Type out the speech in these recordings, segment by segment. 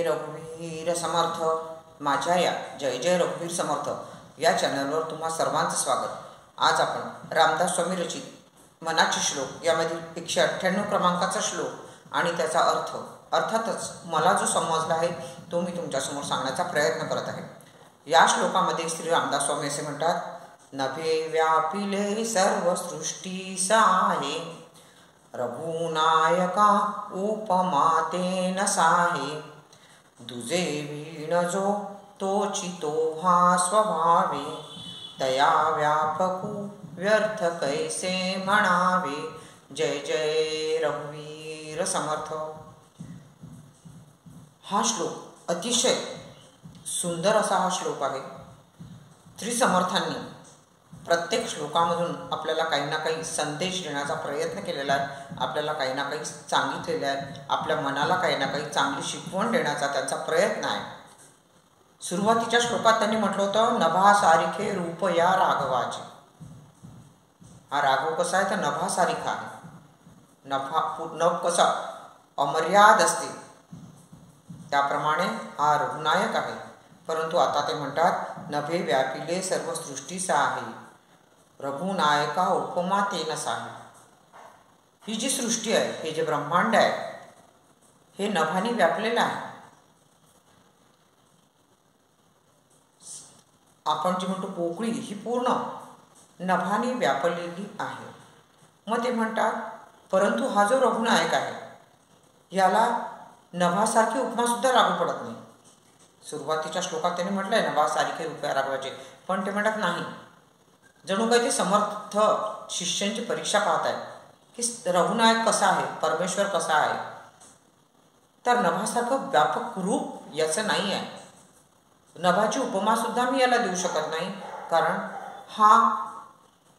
रघुवीर समर्थ. माझ्या या जय जय रघुवीर समर्थ या चॅनलवर तुम्हा सर्वांचं स्वागत. आज आपण रामदास स्वामी रचित मनाचे श्लोक यामधील 198 क्रमांकाचा श्लोक आणि त्याचा अर्थ अर्थातच मला जो समजला आहे तो मी तुमच्यासमोर सांगण्याचा प्रयत्न करत आहे. या श्लोकामध्ये श्री रामदास स्वामी असे म्हणतात, नभे व्यापिले सर्व सृष्टी साहे, रघुनायका उपमाते न साहे, दुजे वीण जो तोची तो हा स्वभावे, तया व्यापकू व्यर्थ कैसे म्हणावे. जय जय रघुवीर समर्थ. हा श्लोक अतिशय सुंदर असा हा श्लोक आहे. श्री समर्थांनी प्रत्येक श्लोकामधून आपल्याला काही ना काही संदेश देण्याचा प्रयत्न केलेला आहे, आपल्याला काही ना काही सांगितलेलं आहे, आपल्या मनाला काही ना काही चांगली शिकवण देण्याचा त्यांचा प्रयत्न आहे. सुरुवातीच्या श्लोकात त्यांनी म्हटलं होतं, नभासारिखे रूप या राघवाचे. हा राघव कसा आहे तर नभासारिखा आहे. नभ कसा अमर्याद असते त्याप्रमाणे हा रघुनायक आहे. परंतु आता ते म्हणतात, नभे व्यापिले सर्व सृष्टीचा आहे, रघुनायका उपमा तेन साहे. ही जी सृष्टी आहे, हे जे ब्रह्मांड आहे, हे नभाने व्यापलेलं आहे. आपण जी म्हणतो पोकळी ही पूर्ण नभाने व्यापलेली आहे. मग ते म्हणतात, परंतु हा जो रघुनायक आहे याला नभासारखी उपमा सुद्धा लागू पडत नाही. सुरुवातीच्या श्लोकात त्यांनी म्हटलंय नभासारखे रूपया राघवाचे, पण ते म्हणतात नाही, जणू काही ते समर्थ शिष्यांची परीक्षा पाहत आहे की रघुनायक कसा आहे, परमेश्वर कसा आहे. तर नभासारखं व्यापक रूप याचं नाही आहे. नभाची उपमा सुद्धा मी याला देऊ शकत नाही, कारण हा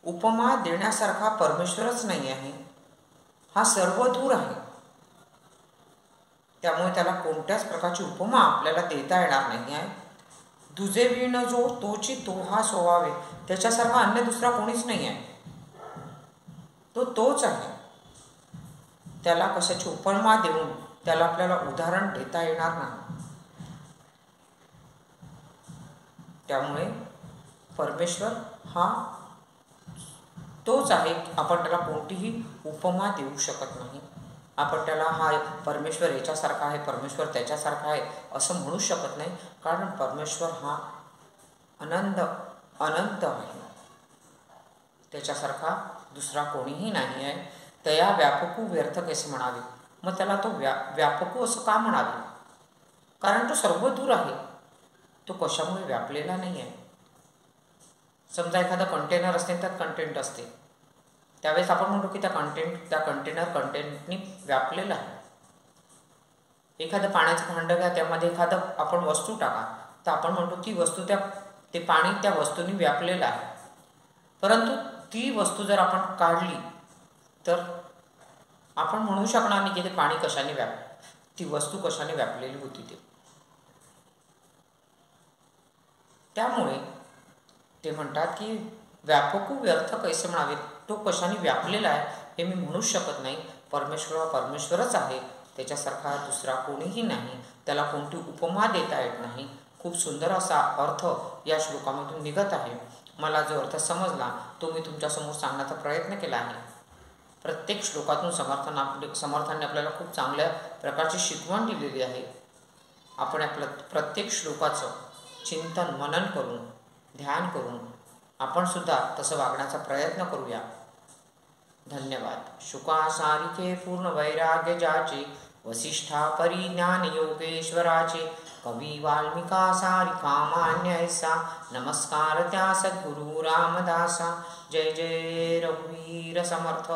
उपमा देण्यासारखा परमेश्वरच नाही आहे. हा सर्व दूर आहे. त्यामुळे त्याला कोणत्याच प्रकारची उपमा आपल्याला देता येणार नाही आहे. दुजे वीण जो तोची तो हा स्वभावे, त्याच्यासारखा अन्य दुसरा कोणीच नाही आहे. तो तोच आहे. त्याला कशाची उपमा देऊन त्याला आपल्याला उदाहरण देता येणार नाही. त्यामुळे परमेश्वर हा तोच आहे. आपण त्याला कोणतीही उपमा देऊ शकत नाही. आपण त्याला हा परमेश्वर याच्यासारखा आहे, परमेश्वर त्याच्यासारखा आहे असं म्हणू शकत नाही, कारण परमेश्वर हा अनंत आहे. त्याच्यासारखा दुसरा कोणीही नाही आहे. तया व्यापकू व्यर्थ कैसे म्हणावे. मग त्याला तो व्यापकू असं का म्हणावे, कारण तो सर्व दूर आहे. तो कशामुळे व्यापलेला नाही आहे. समजा एखादा कंटेनर असते, त्यात कंटेंट असते, त्यावेळेस आपण म्हणतो की त्या कंटेंटनी व्यापलेलं आहे. एखादं पाण्याचं भांडं घ्या, त्यामध्ये एखादं आपण वस्तू टाका, तर आपण म्हणतो ती वस्तू ते पाणी त्या वस्तूने व्यापलेलं आहे. परंतु ती वस्तू जर आपण काढली तर आपण म्हणू शकणार नाही की ते पाणी कशाने ती वस्तू कशाने व्यापलेली होती ते. त्यामुळे ते म्हणतात की व्यापकू व्यर्थ कैसे म्हणावे. तो कशाने व्यापलेला आहे हे मी म्हणू शकत नाही. परमेश्वर हा परमेश्वरच आहे. त्याच्यासारखा दुसरा कोणीही नाही. त्याला कोणती उपमा देता येत नाही. खूप सुंदर असा अर्थ या श्लोकामधून निघत आहे. मला जो अर्थ समजला तो मी तुमच्यासमोर सांगण्याचा प्रयत्न केला आहे. प्रत्येक श्लोकातून समर्थांनी आपल्याला खूप चांगल्या प्रकारची शिकवण दिलेली आहे. आपण आपल्या प्रत्येक श्लोकाचं चिंतन मनन करून ध्यान करून आपण सुद्धा तसं वागण्याचा प्रयत्न करूया. धन्यवाद. शुका सारिखे पूर्ण वैराग्य जाचे, वसिष्ठा परिज्ञान योगेश्वराचे, कवी वाल्मिका सारिखा मान्य ऐसा, नमस्कार त्या सद्गुरु रामदासा. जय जय रघुवीर समर्थ.